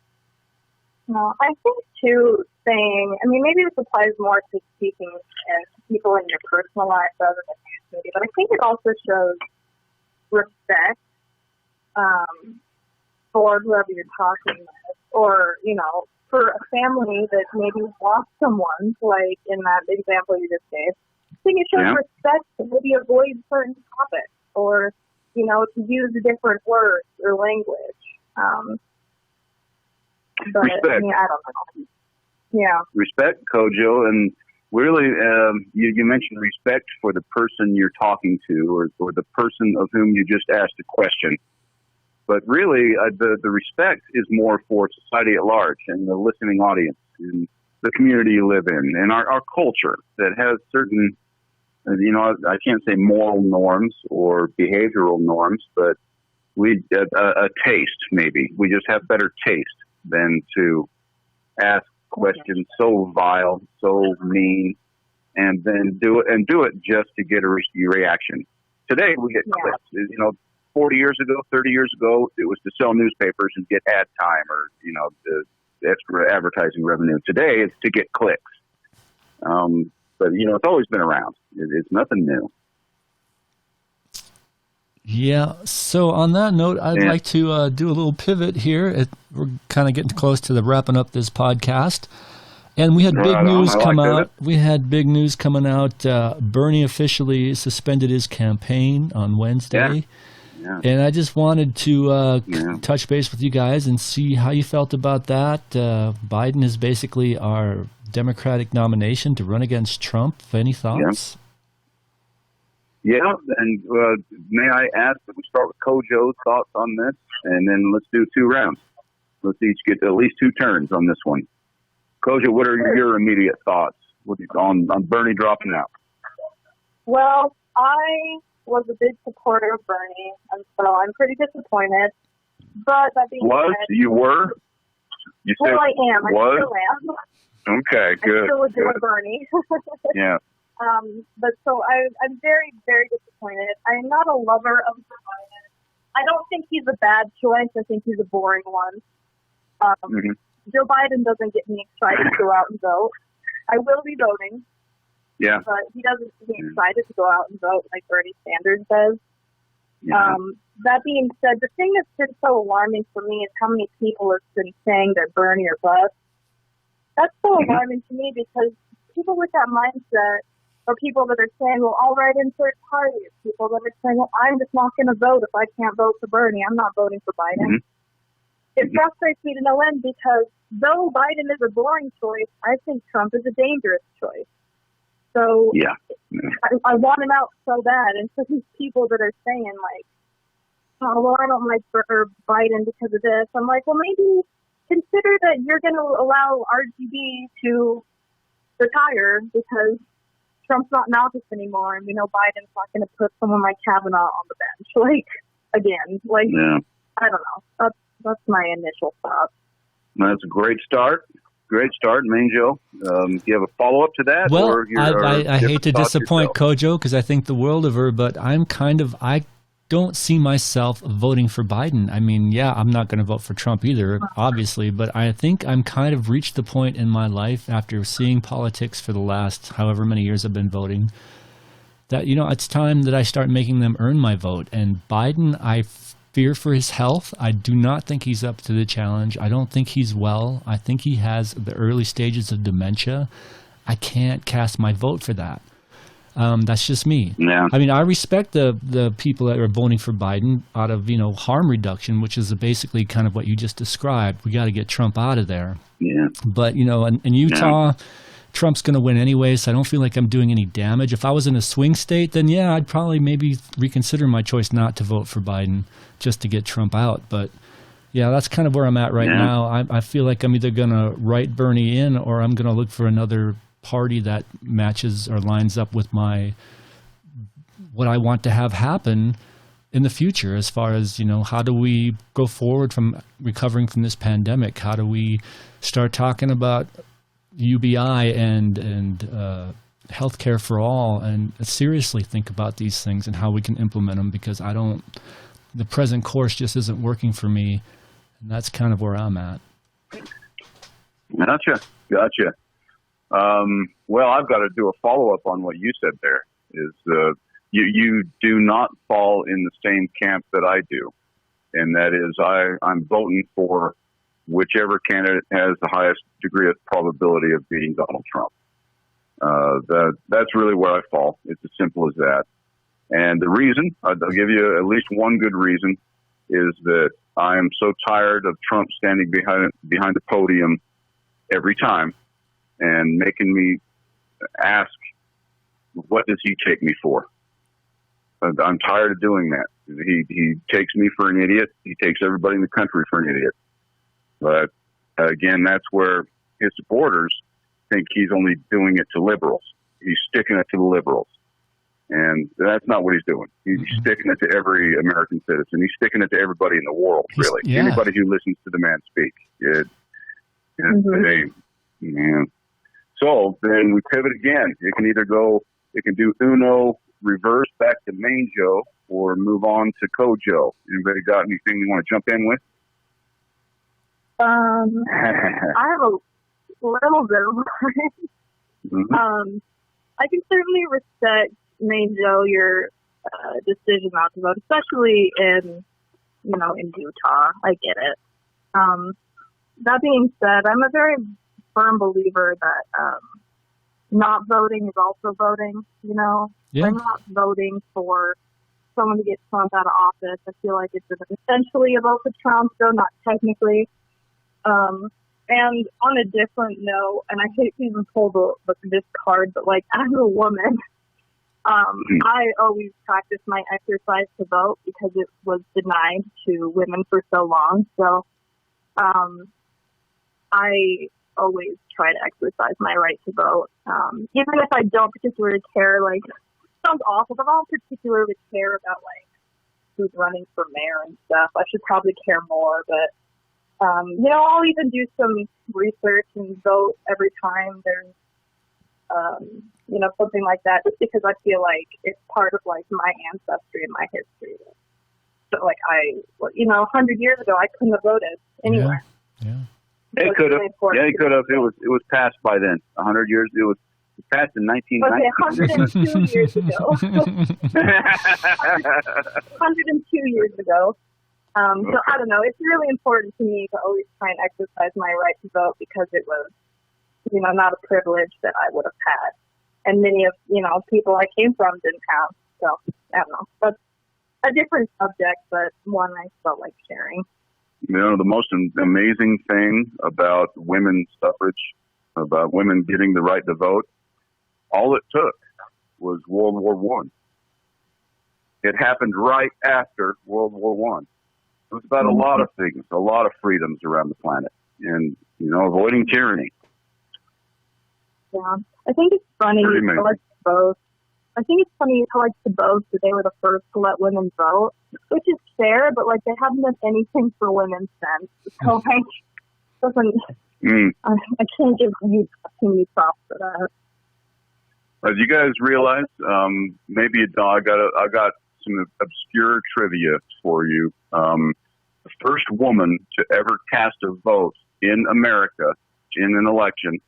No, I think, too, maybe this applies more to speaking and people in your personal life rather than news media, but I think it also shows respect for whoever you're talking with, or, for a family that maybe lost someone, like in that example you just gave. I think it shows respect to maybe avoid certain topics, or, to use different words or language. But, respect. I don't know. Yeah. Respect, CoJoe, and really, you mentioned respect for the person you're talking to, or the person of whom you just asked a question. But really, the respect is more for society at large and the listening audience and the community you live in and our culture that has certain, I can't say moral norms or behavioral norms, but a taste maybe. We just have better taste than to ask questions so vile, so mean, and then do it just to get a reaction. Today we get clicks. 40 years ago, 30 years ago, it was to sell newspapers and get ad time or, the extra advertising revenue. Today, it's to get clicks. But, it's always been around. It's nothing new. Yeah. So on that note, I'd like to do a little pivot here. We're kind of getting close to the wrapping up this podcast. And we had big news come out. We had big news coming out. Bernie officially suspended his campaign on Wednesday. And I just wanted to touch base with you guys and see how you felt about that. Biden is basically our Democratic nomination to run against Trump. Any thoughts? Yeah, and may I ask that we start with CoJoe's thoughts on this, and then let's do 2 rounds. Let's each get at least 2 turns on this one. CoJoe, what are your immediate thoughts on Bernie dropping out? Well, I was a big supporter of Bernie, and so I'm pretty disappointed. But that being said, you were? You said I am. I still am. Okay, good. I still adore Bernie. Yeah. But so I'm very, very disappointed. I'm not a lover of Joe Biden. I don't think he's a bad choice. I think he's a boring one. Joe Biden doesn't get me excited to go out and vote. I will be voting. Yeah. But he doesn't get me excited to go out and vote like Bernie Sanders does. Yeah. That being said, the thing that's been so alarming for me is how many people have been saying they're Bernie or bust. That's so alarming to me because people with that mindset or people that are saying, well, I'll write in third parties, people that are saying, well, I'm just not going to vote if I can't vote for Bernie. I'm not voting for Biden. It frustrates me to no end because though Biden is a boring choice, I think Trump is a dangerous choice. So I want him out so bad. And so these people that are saying, like, oh, well, I don't like Biden because of this. I'm like, well, maybe consider that you're going to allow RGB to retire because Trump's not in office anymore, and we know Biden's not going to put someone like Kavanaugh on the bench, like, again. Like, I don't know. That's my initial thought. That's a great start. Great start, MoJoe. Do you have a follow-up to that? Well, or I hate to disappoint CoJoe because I think the world of her, but I don't see myself voting for Biden. I mean, I'm not going to vote for Trump either, obviously, but I think I'm kind of reached the point in my life after seeing politics for the last however many years I've been voting that, it's time that I start making them earn my vote. And Biden, I fear for his health. I do not think he's up to the challenge. I don't think he's well. I think he has the early stages of dementia. I can't cast my vote for that. That's just me. Yeah. I mean, I respect the people that are voting for Biden out of, harm reduction, which is basically kind of what you just described. We got to get Trump out of there. Yeah. But, in Utah, Trump's going to win anyway, so I don't feel like I'm doing any damage. If I was in a swing state, then I'd probably maybe reconsider my choice not to vote for Biden just to get Trump out. But that's kind of where I'm at right now. I feel like I'm either going to write Bernie in or I'm going to look for another party that matches or lines up with what I want to have happen in the future as far as, how do we go forward from recovering from this pandemic? How do we start talking about UBI and healthcare for all and seriously think about these things and how we can implement them because the present course just isn't working for me. And that's kind of where I'm at. Gotcha. Well, I've got to do a follow-up on what you said there. You do not fall in the same camp that I do, and that is I'm voting for whichever candidate has the highest degree of probability of beating Donald Trump. That's really where I fall. It's as simple as that. And the reason, I'll give you at least one good reason, is that I am so tired of Trump standing behind the podium every time and making me ask, what does he take me for? I'm tired of doing that. He takes me for an idiot. He takes everybody in the country for an idiot. But again, that's where his supporters think he's only doing it to liberals. He's sticking it to the liberals. And that's not what he's doing. He's sticking it to every American citizen. He's sticking it to everybody in the world, really. Anybody who listens to the man speak. So then we pivot again. It can either it can do Uno, reverse back to MoJoe, or move on to CoJoe. Anybody got anything you want to jump in with? I have a little bit of I can certainly respect MoJoe your decision not to vote, especially in Utah. I get it. That being said, I'm a very firm believer that not voting is also voting. We're not voting for someone to get Trump out of office. I feel like it's essentially a vote for Trump, though not technically. And on a different note, and I hate to even pull this card, but like as a woman, I always practice my exercise to vote because it was denied to women for so long. So I always try to exercise my right to vote, even if I don't particularly care. Like, it sounds awful, but I don't particularly care about like who's running for mayor and stuff. I should probably care more, but I'll even do some research and vote every time there's something like that, just because I feel like it's part of like my ancestry and my history. So like 100 years ago I couldn't have voted anywhere. Yeah. It could have. Yeah, it could have. It was passed by then. 100 years. It was passed in 1990. Okay, 102 years ago. 102 years ago. So I don't know. It's really important to me to always try and exercise my right to vote because it was, not a privilege that I would have had, and many of people I came from didn't have. So I don't know. That's a different subject, but one I felt like sharing. The most amazing thing about women's suffrage, about women getting the right to vote, all it took was World War One. It happened right after World War One. It was about a lot of things, a lot of freedoms around the planet, and avoiding tyranny. Yeah, I think it's funny how like both. I think it's funny how like to both that they were the first to let women vote, which is fair, but like they haven't done anything for women since. So like, doesn't I can't give you props for that. As you guys realize, maybe I got some obscure trivia for you. The first woman to ever cast a vote in America in an election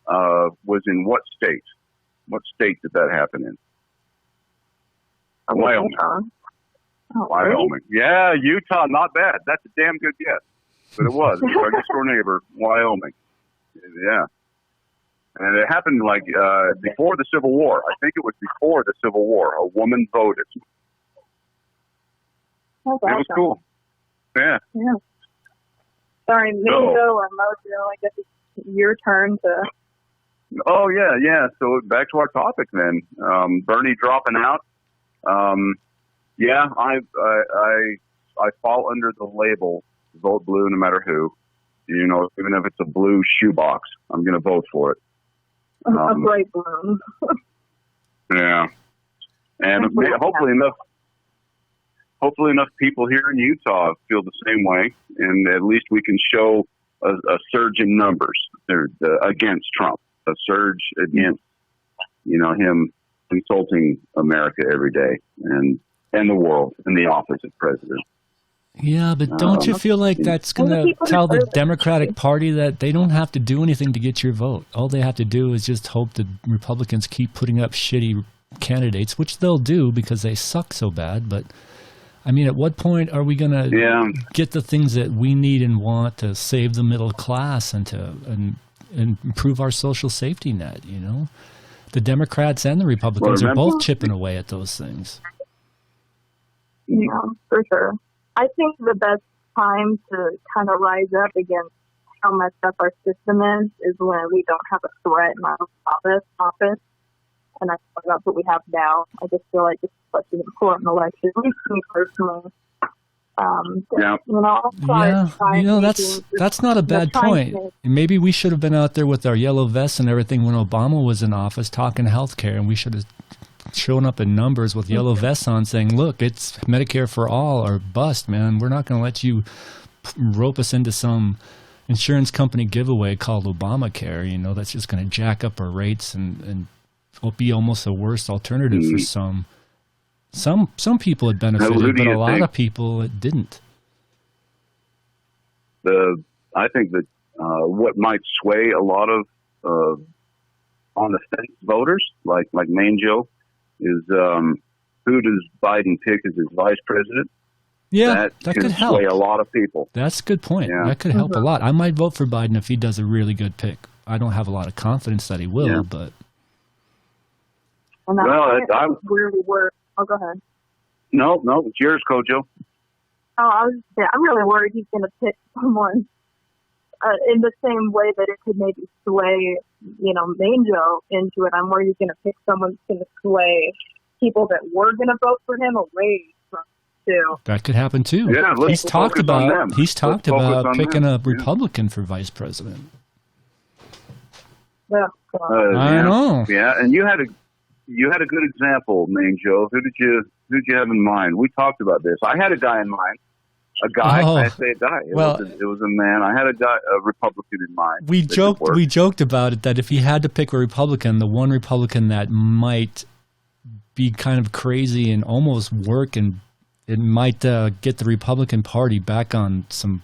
was in what state? What state did that happen in? Wyoming. Wyoming. Yeah, Utah. Not bad. That's a damn good guess. But it was. Our next door neighbor, Wyoming. Yeah. And it happened like before the Civil War. I think it was before the Civil War. A woman voted. That's awesome. It was cool. Yeah. Sorry, MoJoe or MoJoe. I guess it's your turn to. Oh yeah. So back to our topic then. Bernie dropping out. Yeah, I fall under the label vote blue no matter who. Even if it's a blue shoebox, I'm going to vote for it. A bright blue. Yeah, and hopefully enough people here in Utah feel the same way, and at least we can show a surge in numbers against Trump. A surge against, him insulting America every day and the world in the office of president. Yeah, but don't you feel like that's going to tell the Democratic Party that they don't have to do anything to get your vote? All they have to do is just hope that Republicans keep putting up shitty candidates, which they'll do because they suck so bad. But, I mean, at what point are we going to get the things that we need and want to save the middle class and improve our social safety net, The Democrats and the Republicans are both chipping away at those things. Yeah, for sure. I think the best time to kind of rise up against how messed up our system is when we don't have a threat in our office. And I think that's what we have now. I just feel like it's such an important election, at least me personally. That's not a bad point. Maybe we should have been out there with our yellow vests and everything when Obama was in office talking healthcare, and we should have shown up in numbers with yellow vests on saying, look, it's Medicare for all or bust, man. We're not going to let you rope us into some insurance company giveaway called Obamacare, that's just going to jack up our rates and will be almost a worse alternative for some. Some people had benefited, but a lot of people it didn't. I think that what might sway a lot of on the fence voters, like MoJoe, is who does Biden pick as his vice president? Yeah, that could help. Sway a lot of people. That's a good point. Yeah. That could help a lot. I might vote for Biden if he does a really good pick. I don't have a lot of confidence that he will, but. And that's really work. Oh, go ahead. No, it's yours, CoJoe. Oh, I'm really worried he's going to pick someone in the same way that it could maybe sway, MoJoe into it. I'm worried he's going to pick someone that's going to sway people that were going to vote for him away from him, too. That could happen, too. Yeah, he's talked about picking a Republican for vice president. Yeah. I know. Yeah, and you had a good example, MoJoe. Who did you have in mind? We talked about this. I had a guy in mind. A guy. Oh. I say a guy. It was a man. I had a Republican in mind. We joked about it that if he had to pick a Republican, the one Republican that might be kind of crazy and almost work, and it might get the Republican Party back on some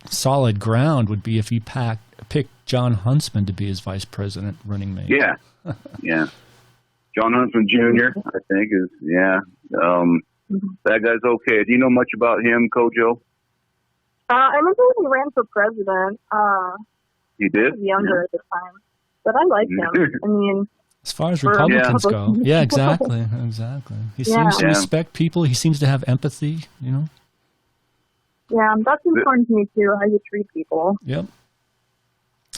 solid ground, would be if he picked John Huntsman to be his vice president running mate. Yeah. Yeah. John Huntsman Jr., I think, is, that guy's okay. Do you know much about him, CoJoe? I remember when he ran for president. He did? He was younger at the time. But I like him. I mean, as far as Republicans go. Yeah, exactly. He seems to respect people. He seems to have empathy, Yeah, that's important to me, too, how you treat people. Yep.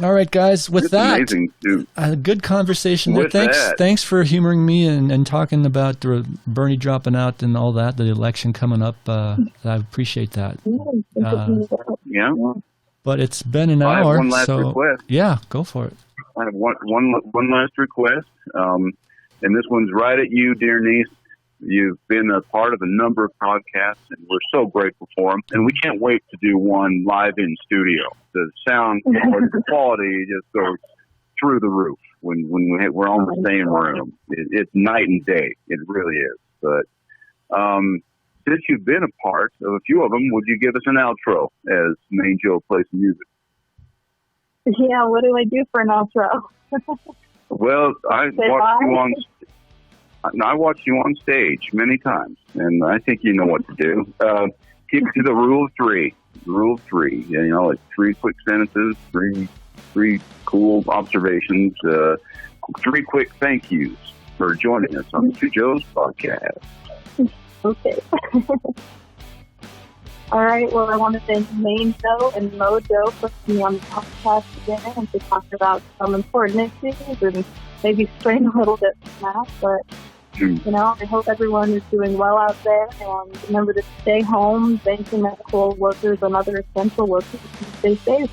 All right, guys. With that, amazing, dude. A good conversation there. Thanks for humoring me and talking about Bernie dropping out and all that, the election coming up. I appreciate that. Yeah. But it's been an hour. I have one last request. Yeah, go for it. I have one last request, and this one's right at you, dear niece. You've been a part of a number of podcasts, and we're so grateful for them. And we can't wait to do one live in studio. The sound quality just goes through the roof when we're on the same room. It's night and day. It really is. But since you've been a part of a few of them, would you give us an outro as MoJoe plays some music? Yeah, what do I do for an outro? Well, I watched you on stage many times, and I think you know what to do. Keep it to the rule of three. The rule of three. Like 3 quick sentences, three cool observations, 3 quick thank yous for joining us on the CoJoe's podcast. Okay. All right. Well, I want to thank MoJoe and MoJoe for being on the podcast again and to talk about some important issues and maybe strain a little bit from that, but I hope everyone is doing well out there, and remember to stay home, thank your medical workers and other essential workers, and stay safe.